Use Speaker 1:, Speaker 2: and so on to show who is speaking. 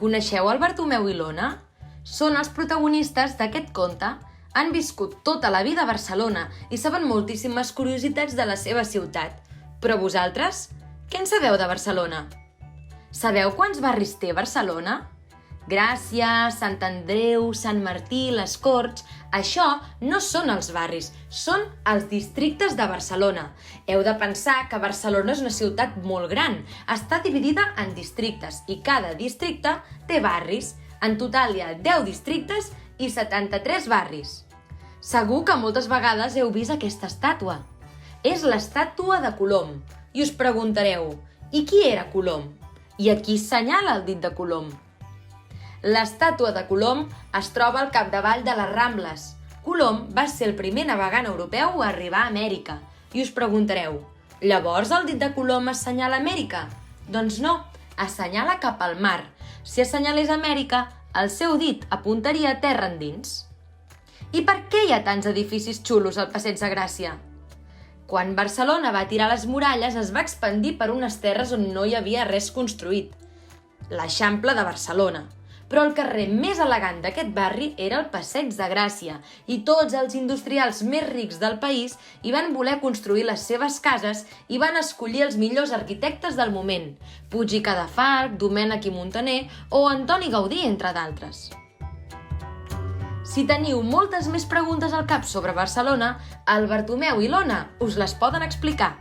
Speaker 1: Coneixeu el Bartomeu i l'Ona? Són els protagonistes d'aquest conte. Han viscut tota la vida a Barcelona i saben moltíssimes curiositats de la seva ciutat. Però vosaltres, què en sabeu de Barcelona? Sabeu quants barris té Barcelona? Gràcia, Sant Andreu, Sant Martí, les Corts... Això no són els barris, són els districtes de Barcelona. Heu de pensar que Barcelona és una ciutat molt gran. Està dividida en districtes i cada districte té barris. En total hi ha 10 districtes i 73 barris. Segur que moltes vegades heu vist aquesta estàtua. És l'estàtua de Colom. I us preguntareu, i qui era Colom? I a qui assenyala el dit de Colom? L'estàtua de Colom es troba al capdavall de les Rambles. Colom va ser el primer navegant europeu a arribar a Amèrica. I us preguntareu, llavors el dit de Colom assenyala Amèrica? Doncs no, assenyala cap al mar. Si assenyalés Amèrica, el seu dit apuntaria a terra endins. I per què hi ha tants edificis xulos al Passeig de Gràcia? Quan Barcelona va tirar les muralles, es va expandir per unes terres on no hi havia res construït. L'Eixample de Barcelona. Però el carrer més elegant d'aquest barri era el Passeig de Gràcia i tots els industrials més rics del país hi van voler construir les seves cases i van escollir els millors arquitectes del moment, Puig i Cadafalch, Domènech i Muntaner o Antoni Gaudí, entre d'altres. Si teniu moltes més preguntes al cap sobre Barcelona, el Bartomeu i l'Ona us les poden explicar.